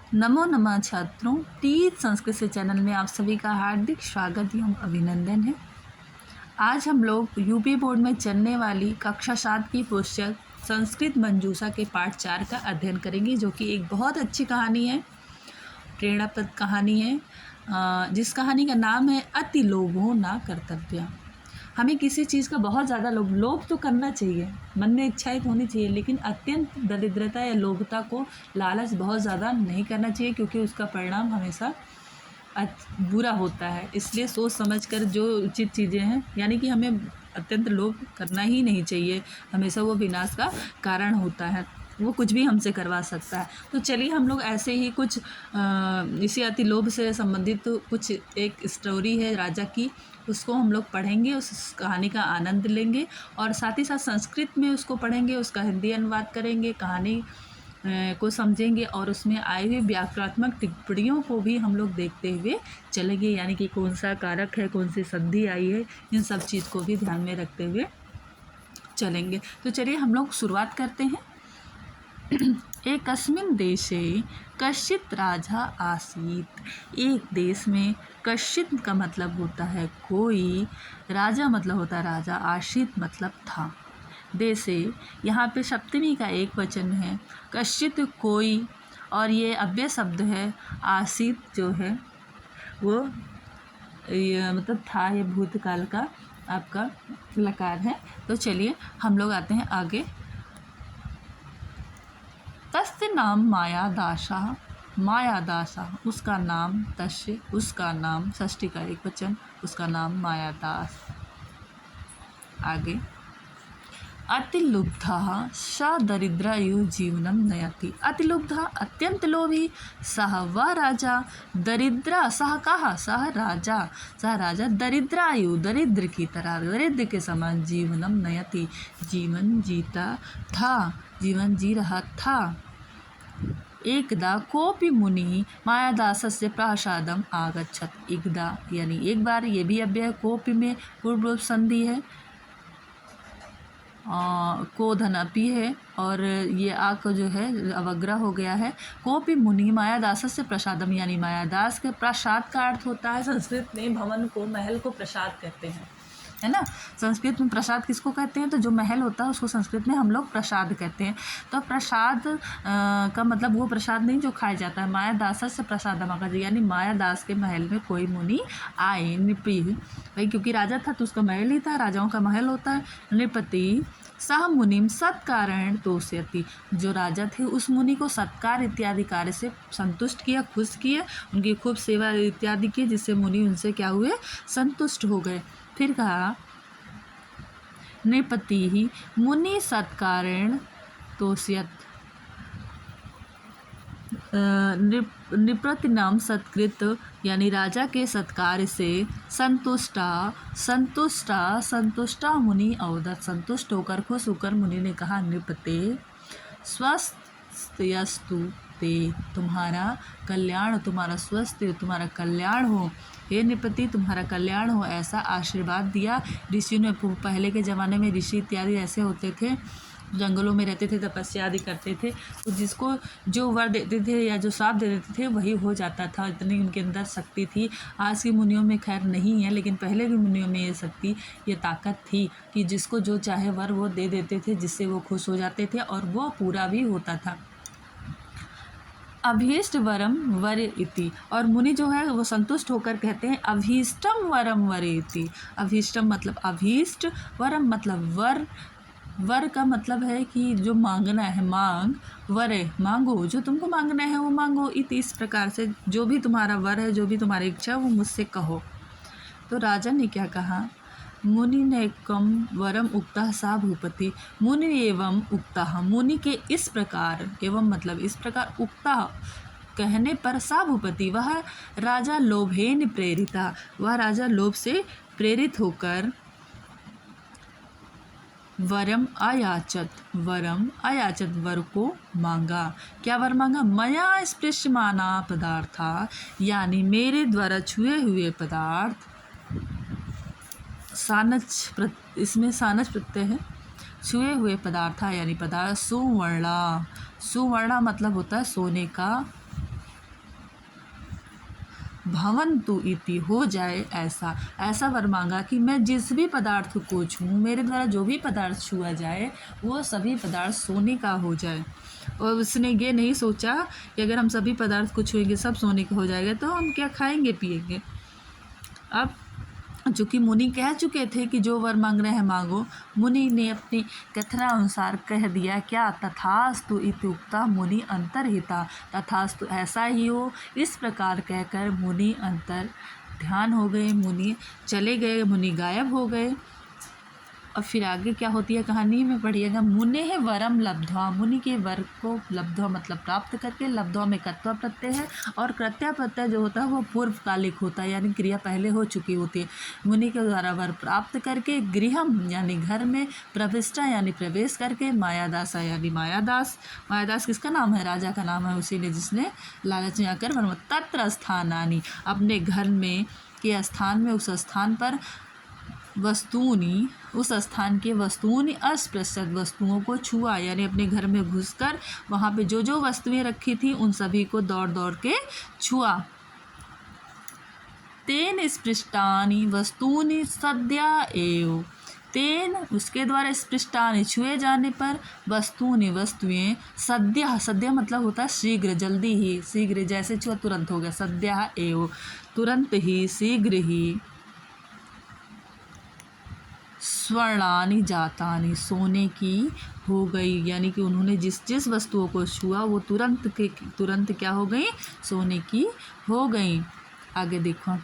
नमो नमः छात्रों, टीच संस्कृत से चैनल में आप सभी का हार्दिक स्वागत एवं अभिनंदन है। आज हम लोग यूपी बोर्ड में चलने वाली कक्षा 7 की पुस्तक संस्कृत मंजूषा के पाठ 4 का अध्ययन करेंगे, जो कि एक बहुत अच्छी कहानी है, प्रेरणाप्रद कहानी है, जिस कहानी का नाम है अति लोभो न कर्तव्य। हमें किसी चीज़ का बहुत ज़्यादा लोभ तो करना चाहिए, मन में इच्छाएं तो होनी चाहिए, लेकिन अत्यंत दरिद्रता या लोभता को, लालच बहुत ज़्यादा नहीं करना चाहिए, क्योंकि उसका परिणाम हमेशा बुरा होता है। इसलिए सोच समझकर जो उचित चीज़ें हैं, यानी कि हमें अत्यंत लोभ करना ही नहीं चाहिए, हमेशा वो विनाश का कारण होता है, वो कुछ भी हमसे करवा सकता है। तो चलिए हम लोग ऐसे ही कुछ इसी अति लोभ से संबंधित कुछ एक स्टोरी है राजा की, उसको हम लोग पढ़ेंगे, उस कहानी का आनंद लेंगे और साथ ही साथ संस्कृत में उसको पढ़ेंगे, उसका हिंदी अनुवाद करेंगे, कहानी को समझेंगे और उसमें आए हुए व्याकरणात्मक टिप्पणियों को भी हम लोग देखते हुए चलेंगे, यानी कि कौन सा कारक है, कौन सी संधि आई है, इन सब चीज़ को भी ध्यान में रखते हुए चलेंगे। तो चलिए हम लोग शुरुआत करते हैं। एकस्मिन् देशे कश्चित् राजा आसीत्। एक देश में कश्चित् का मतलब होता है कोई, राजा मतलब होता है राजा, आसीत् मतलब था। देशे यहाँ पे सप्तमी का एक वचन है, कश्चित् कोई, और ये अव्यय शब्द है। आसीत् जो है वो ये मतलब था, ये भूतकाल का आपका लकार है। तो चलिए हम लोग आते हैं आगे। तस्य नाम मायादासः। मायादासः उसका नाम, तस्य उसका नाम, षष्ठी का एक वचन, उसका नाम मायादास। आगे, अतिलुब्धः स दरिद्रायु जीवनम नयति। अतिलुब्धः अत्यंत लोभी, सह वह राजा, दरिद्र सह कहा, सह राजा दरिद्रायु दरिद्र की तरह, दरिद्र के समान जीवनम नयति जीवन जीता था, जीवन जी रहा था। एकदा कोपि मुनि मायादासस्य प्रासादम आगच्छत्। एकदा यानी एक बार, ये भी अव्यय, कोपि में पूर्व संधि है, को धन अपी है और ये आक जो है अवग्रह हो गया है। कोपि मुनि मायादासस्य प्रसादम, यानी मायादास के प्रसाद का अर्थ होता है, संस्कृत में भवन को, महल को प्रसाद कहते हैं, है ना। संस्कृत में प्रसाद किसको कहते हैं, तो जो महल होता है उसको संस्कृत में हम लोग प्रसाद कहते हैं। तो प्रसाद का मतलब वो प्रसाद नहीं जो खाया जाता है। मायादास से प्रसादम आकर, यानी मायादास के महल में कोई मुनि आए, नृपति भाई, क्योंकि राजा था तो उसका महल ही था, राजाओं का महल होता है। नृपति सह मुनिम सत्कारण तोष्यति, जो राजा थे उस मुनि को सत्कार इत्यादि कार्य से संतुष्ट किया, खुश किए, उनकी खूब सेवा इत्यादि की, जिससे मुनि उनसे क्या हुए, संतुष्ट हो गए। फिर कहा, नृपति ही मुनि सत्कारेण तोष्यत। नृपति नाम सत्कृत, यानी राजा के सत्कार से संतुष्टा मुनि अवदत, संतुष्ट होकर, खुश होकर मुनि ने कहा, नृपते स्वस्त्यस्तु ते, तुम्हारा कल्याण, तुम्हारा स्वस्थ, तुम्हारा कल्याण हो, हे नृपति तुम्हारा कल्याण हो, ऐसा आशीर्वाद दिया। ऋषि ने, पहले के ज़माने में ऋषि इत्यादि ऐसे होते थे, जंगलों में रहते थे, तपस्या आदि करते थे, तो जिसको जो वर देते थे या जो श्राप दे देते थे वही हो जाता था, इतनी उनके अंदर शक्ति थी। आज की मुनियों में खैर नहीं है, लेकिन पहले की मुनियों में ये शक्ति, ये ताकत थी कि जिसको जो चाहे वर वो दे देते थे, जिससे वो खुश हो जाते थे और वो पूरा भी होता था। अभीष्ट वरम वर इति, और मुनि जो है वो संतुष्ट होकर कहते हैं, अभीष्टम वरम वर इति। अभीष्टम मतलब अभीष्ट, वरम मतलब वर, वर का मतलब है कि जो मांगना है, मांग, वरे मांगो, जो तुमको मांगना है वो मांगो, इति इस प्रकार से, जो भी तुम्हारा वर है, जो भी तुम्हारी इच्छा वो मुझसे कहो। तो राजा ने क्या कहा, मुनि ने कम वरम उक्तः सा भूपति। मुनि एवं उक्तः, मुनि के इस प्रकार, एवं मतलब इस प्रकार, उक्तः कहने पर, सा भूपति वह राजा लोभेन प्रेरिता, वह राजा लोभ से प्रेरित होकर, वरम अयाचत, वरम अयाचत वर को मांगा। क्या वर मांगा, मया स्पृश्यमाना पदार्था, यानी मेरे द्वारा छुए हुए पदार्थ, सानच, इसमें सानच प्रत्यय है, छुए हुए पदार्थ यानी पदार्थ, सुवर्णा, सुवर्णा मतलब होता है सोने का भवन्तु इति, हो जाए ऐसा। ऐसा वर मांगा कि मैं जिस भी पदार्थ को छूऊं, मेरे द्वारा जो भी पदार्थ छुआ जाए वो सभी पदार्थ सोने का हो जाए। और उसने ये नहीं सोचा कि अगर हम सभी पदार्थ को छुएंगे सब सोने का हो जाएगा तो हम क्या खाएंगे पिएंगे। अब चूँकि मुनि कह चुके थे कि जो वर मांग रहे हैं मांगो, मुनि ने अपनी कथना अनुसार कह दिया क्या, तथास्तु इत्युक्ता मुनि अंतर्हिता, तथास्तु ऐसा ही हो, इस प्रकार कहकर मुनि अंतर ध्यान हो गए, मुनि चले गए, मुनि गायब हो गए। और फिर आगे क्या होती है कहानी में पढ़िएगा। मुने वरम लब्ध्वा, मुनि के वर को लब्ध्वा मतलब प्राप्त करके, लब्ध्वा में कर्तव्य प्रत्यय है और कृत्या प्रत्यय जो होता है वो पूर्वकालिक होता है, यानी क्रिया पहले हो चुकी होती है। मुनि के द्वारा वर प्राप्त करके, गृहम यानी घर में, प्रविष्टा यानी प्रवेश करके, मायादासा यानी मायादास, मायादास किसका नाम है, राजा का नाम है, उसी ने जिसने लालच में आकर वन तत्र स्थानानि, अपने घर में के स्थान में, उस स्थान पर, वस्तुनी उस स्थान के वस्तुओं अस्पृश्यत वस्तुओं को छुआ, यानी अपने घर में घुसकर वहाँ पे जो जो वस्तुएं रखी थी उन सभी को दौड़ दौड़ के छुआ। तेन स्पृष्टानि वस्तूनि सद्या एव, तेन उसके द्वारा स्पृष्टानि छुए जाने पर, वस्तुनि वस्तुएं, सद्या सद्या मतलब होता है शीघ्र, जल्दी ही, शीघ्र जैसे छुआ तुरंत हो गया, सद्या एव तुरंत ही, शीघ्र ही, स्वर्णानि जातानि सोने की हो गई, यानी कि उन्होंने जिस जिस वस्तुओं को छुआ वो तुरंत क्या हो गई, सोने की हो गई। आगे देखो,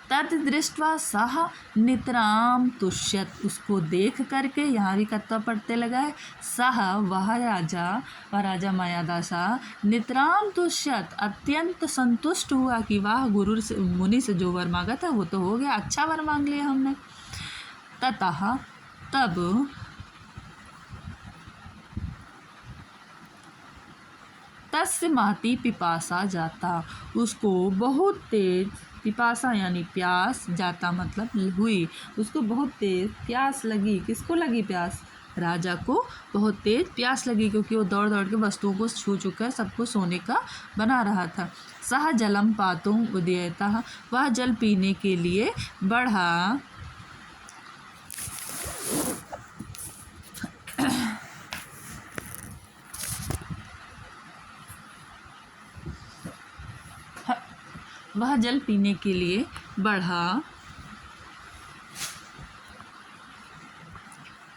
तद दृष्ट्वा सह नितराम तुष्यत, उसको देख करके, यहाँ भी कर्तव्य पढ़ते लगा है, सह वह राजा, वह राजा मायादासा, नितराम तुष्यत अत्यंत संतुष्ट हुआ कि वाह गुरु से, मुनि से जो वर मांगा था वो तो हो गया, अच्छा वर मांग लिया हमने। ततः तब तस्य महती पिपासा जाता, उसको बहुत तेज, पिपासा यानी प्यास, जाता मतलब हुई, उसको बहुत तेज प्यास लगी। किसको लगी प्यास, राजा को बहुत तेज प्यास लगी, क्योंकि वो दौड़ दौड़ के वस्तुओं को छू चुका, सबको सोने का बना रहा था। सह जलम पातुम उदयतः, वह जल पीने के लिए बढ़ा। वह जल पीने के लिए बढ़ा।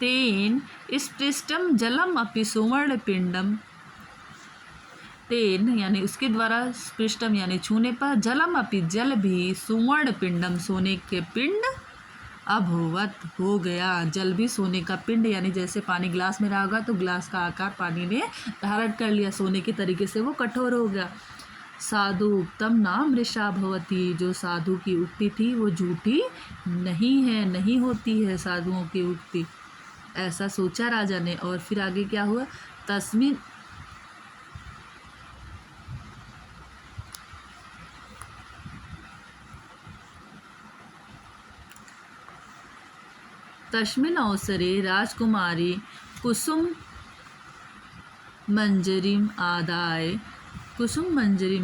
तेन स्पृष्टम जलम अपि सुवर्ण पिंडम, तेन यानी उसके द्वारा, स्पृष्टम यानी छूने पर, जलम अपि जल भी, सुवर्ण पिंडम सोने के पिंड, अभवत हो गया, जल भी सोने का पिंड, यानी जैसे पानी ग्लास में रहा होगा तो ग्लास का आकार पानी ने धारण कर लिया, सोने के तरीके से वो कठोर हो गया। साधु उक्तम नाम ऋषा भवती, जो साधु की उक्ति थी वो झूठी नहीं है, नहीं होती है साधुओं की उक्ति, ऐसा सोचा राजा ने। और फिर आगे क्या हुआ, तस्मिन तस्मिन् अवसरे राजकुमारी कुसुम मंजरीम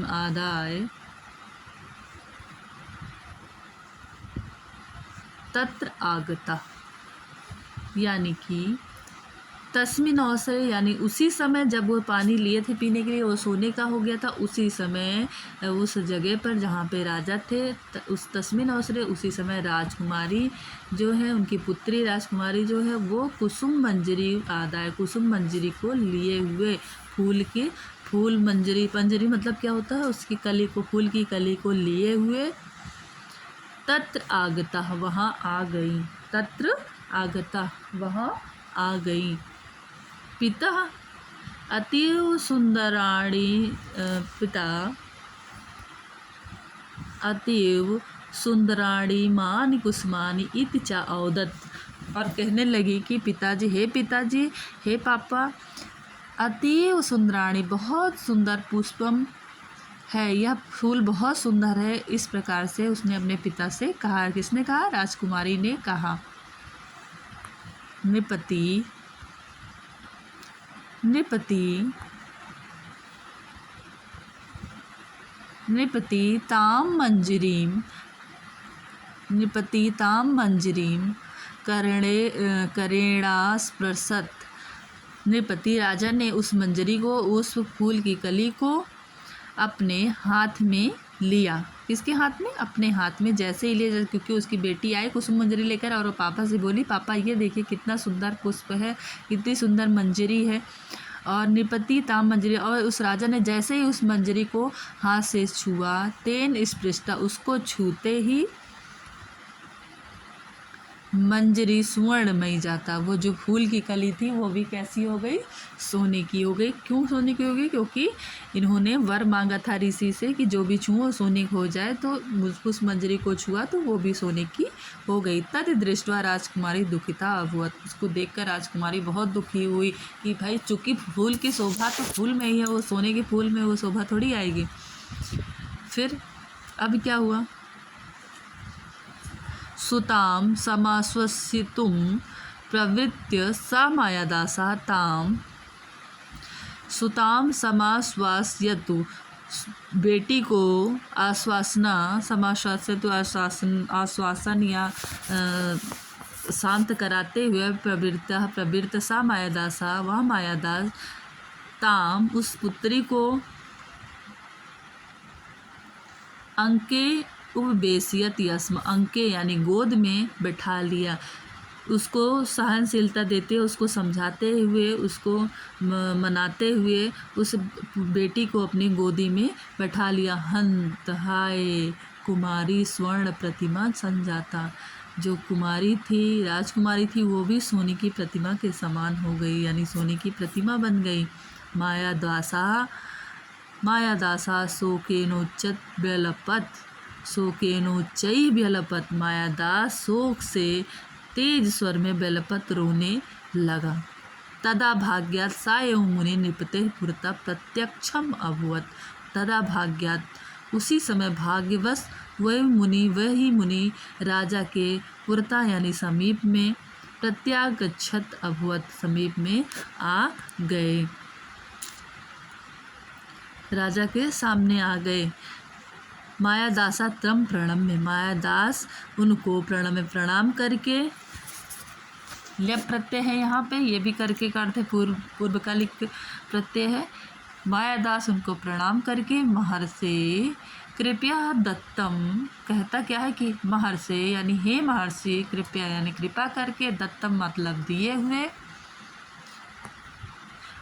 आदाय तत्र आगता, यानी कि तस्मिन अवसर यानी उसी समय जब वो पानी लिए थे पीने के लिए, वो सोने का हो गया था, उसी समय उस जगह पर जहाँ पे राजा थे, उस तस्मिन अवसर उसी समय राजकुमारी जो है, उनकी पुत्री राजकुमारी जो है, वो कुसुम मंजरी आदाय, कुसुम मंजरी को लिए हुए, फूल मंजरी, पंजरी मतलब क्या होता है, उसकी कली को, फूल की कली को लिए हुए, तत्र आगता वहाँ आ गई, तत्र आगता वहाँ आ गई। पिता अतीव सुंदराणी, पिता अतीव सुंदराणी मानि कुसुमानि इति चा औदत, और कहने लगी कि पिताजी, हे पापा, अतीव सुंदराणी बहुत सुंदर पुष्पम है, यह फूल बहुत सुंदर है, इस प्रकार से उसने अपने पिता से कहा। किसने कहा, राजकुमारी ने कहा। नृपति नृपतितां मंजरीं करेणास्पृशत। नृपति राजा ने उस मंजरी को, उस फूल की कली को अपने हाथ में लिया। किसके हाथ में? अपने हाथ में। जैसे ही लिया, क्योंकि उसकी बेटी आई कुसुम मंजरी लेकर और वो पापा से बोली, पापा ये देखिए कितना सुंदर पुष्प है, कितनी सुंदर मंजरी है। और नृपति ताम मंजरी, और उस राजा ने जैसे ही उस मंजरी को हाथ से छुआ, तेन स्पृष्टा, उसको छूते ही मंजरी सुवर्णमयी जाता। वो जो फूल की कली थी वो भी कैसी हो गई? सोने की हो गई। क्यों सोने की हो गई? क्योंकि इन्होंने वर मांगा था ऋषि से कि जो भी छुओ सोने की हो जाए, तो उस मंजरी को छुआ तो वो भी सोने की हो गई। तद दृष्टवा राजकुमारी दुखिता अभवत। उसको देखकर राजकुमारी बहुत दुखी हुई कि भाई चूंकि फूल की शोभा तो फूल में ही है, वो सोने के फूल में वो शोभा थोड़ी आएगी। फिर अब क्या हुआ? सुतां समाश्वसितुं प्रवृत्य सा मायादासा ताम। सुतां समाश्वासयतु, बेटी को आश्वासन या शांत कराते हुए, प्रवृत्त सा मायादासा, वह मायादास, ताम उस पुत्री को, अंके उपवेशियत यस्म, अंके यानी गोद में बैठा लिया। उसको सहनशीलता देते, उसको समझाते हुए, उसको मनाते हुए उस बेटी को अपनी गोदी में बैठा लिया। हंत हाय कुमारी स्वर्ण प्रतिमा संजाता। जो कुमारी थी, राजकुमारी थी, वो भी सोने की प्रतिमा के समान हो गई, यानी सोने की प्रतिमा बन गई। मायादासा शोकेनोच्चत व्यलपत, शोकेनोच्चई व्यलपत। मायादास शोक से तेज स्वर में व्यलपत रोने लगा। तदा भाग्यात सा एवं मुनि नृपते पुरता प्रत्यक्षम अभवत। तदा भाग्यात, उसी समय भाग्यवश वही मुनि राजा के पुरता यानी समीप में, प्रत्यागच्छत अभवत, समीप में आ गए, राजा के सामने आ गए। मायादासा त्रम प्रणम्य, मायादास उनको प्रणाम करके, ल्यप प्रत्यय है यहाँ पे, ये भी करके का अर्थ है पूर्वकालिक प्रत्यय है। मायादास उनको प्रणाम करके महर्षि कृपया दत्तम, कहता क्या है कि महर्षि यानी हे महर्षि, कृपया यानी कृपा करके, दत्तम मतलब दिए हुए,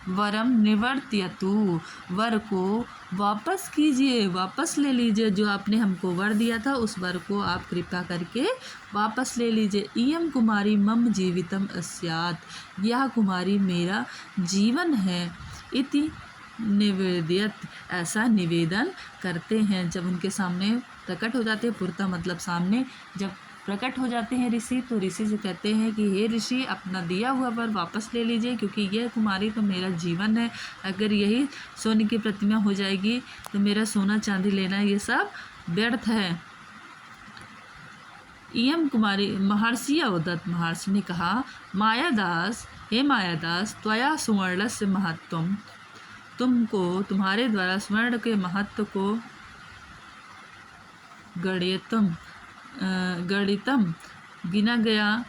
वरम निवर्त्यतु, वर को वापस कीजिए, वापस ले लीजिए। जो आपने हमको वर दिया था उस वर को आप कृपा करके वापस ले लीजिए। इयम कुमारी मम जीवितम अस्यात्, यह कुमारी मेरा जीवन है। इति निवेद्यत, ऐसा निवेदन करते हैं। जब उनके सामने प्रकट हो जाते हैं, पुरता मतलब सामने, जब प्रकट हो जाते हैं ऋषि, तो ऋषि से कहते हैं कि हे ऋषि, अपना दिया हुआ वर वापस ले लीजिए, क्योंकि यह कुमारी तो मेरा जीवन है। अगर यही सोने की प्रतिमा हो जाएगी तो मेरा सोना चांदी लेना ये सब व्यर्थ है। इयम कुमारी महर्षि अवदत, महर्षि ने कहा, मायादास, हे मायादास, त्वया सुवर्णस्य महत्वम, तुमको तुम्हारे द्वारा स्वर्ण के महत्व को गणितम गिना गया।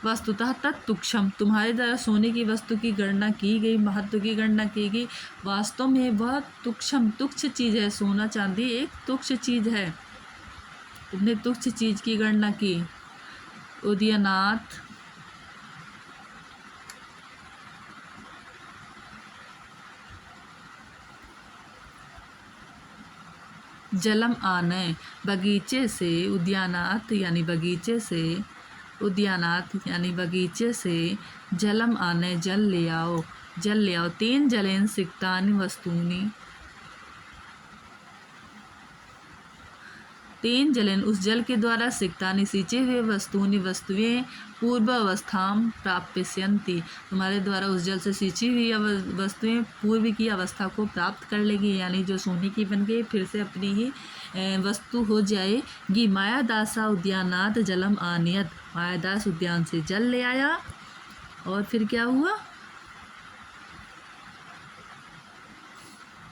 वस्तुतः तत्तुक्षम, तुम्हारे द्वारा सोने की वस्तु की गणना की गई, महत्व की गणना की गई। वास्तव में वह तुच्छ चीज़ है। सोना चांदी एक तुच्छ चीज़ है। तुमने तुच्छ चीज़ की गणना की। उदयनाथ जलम आने, बगीचे से, उद्यानात यानी बगीचे से, उद्यानात यानी बगीचे से, जलम आने जल ले आओ, जल ले आओ। तेन जलेन सिक्तानि वस्तूनि, तेन जलन उस जल के द्वारा सिक्तानि सींचे हुए वस्तुएं पूर्व अवस्थाम प्राप्यन्ति, तुम्हारे द्वारा उस जल से सींची हुई वस्तुएं पूर्व की अवस्था को प्राप्त कर लेगी, यानी जो सोने की बन गई फिर से अपनी ही वस्तु हो जाएगी। मायादासा उद्यानात जलम आनियत, मायादास उद्यान से जल ले आया। और फिर क्या हुआ?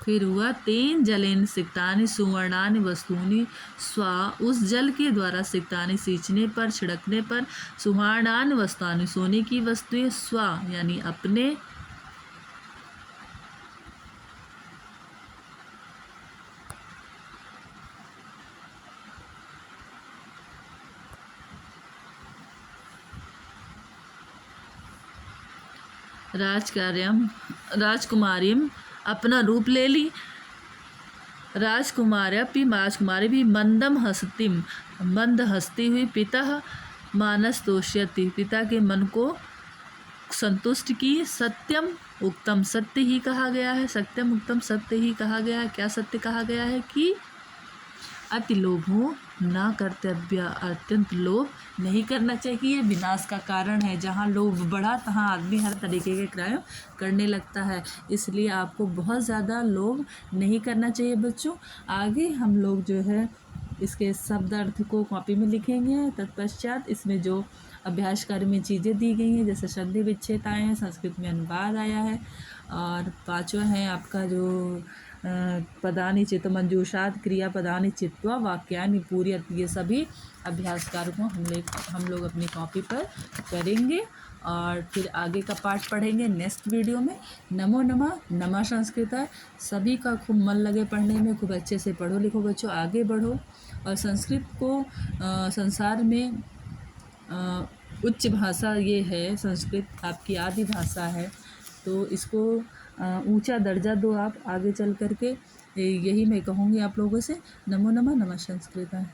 फिर हुआ तेन जलेन सिक्तानि सुवर्णानि वस्तूनि स्वा, उस जल के द्वारा सिक्तानि सींचने पर, छिड़कने पर, सुवर्णानि वस्तुनि सोने की वस्तुएं, स्वा यानी अपने, राजकुमारीम अपना रूप ले ली, राजकुमारी भी मंदम हस्तिम मंद हंसती हुई, पिता मानस तोष्यति पिता के मन को संतुष्ट की, सत्यम उत्तम सत्य ही कहा गया है, सत्यम उत्तम सत्य ही कहा गया है। क्या सत्य कहा गया है कि अति लोभो ना कर्तव्य, अत्यंत लोभ नहीं करना चाहिए, ये विनाश का कारण है। जहाँ लोभ बढ़ा तहाँ आदमी हर तरीके के क्राइम करने लगता है, इसलिए आपको बहुत ज़्यादा लोभ नहीं करना चाहिए बच्चों। आगे हम लोग जो है इसके शब्द अर्थ को कॉपी में लिखेंगे। तत्पश्चात इसमें जो अभ्यास कार्य में चीज़ें दी गई हैं, जैसे संधि विच्छेद आए हैं, संस्कृत में अनुवाद आया है, और पाँचवा है आपका जो पदानि चित्त मंजूषात क्रिया पदानि चित्वा वाक्यानि पूर्यत, ये सभी अभ्यास कार्य को हम लोग अपनी कॉपी पर करेंगे और फिर आगे का पाठ पढ़ेंगे नेक्स्ट वीडियो में। नमो नमः, नमः संस्कृता। सभी का खूब मन लगे पढ़ने में, खूब अच्छे से पढ़ो लिखो बच्चों, आगे बढ़ो। और संस्कृत को संसार में उच्च भाषा ये है, संस्कृत आपकी आदि भाषा है, तो इसको ऊंचा दर्जा दो आप आगे चल करके, यही मैं कहूँगी आप लोगों से। नमो नमः, नमः संस्कृता।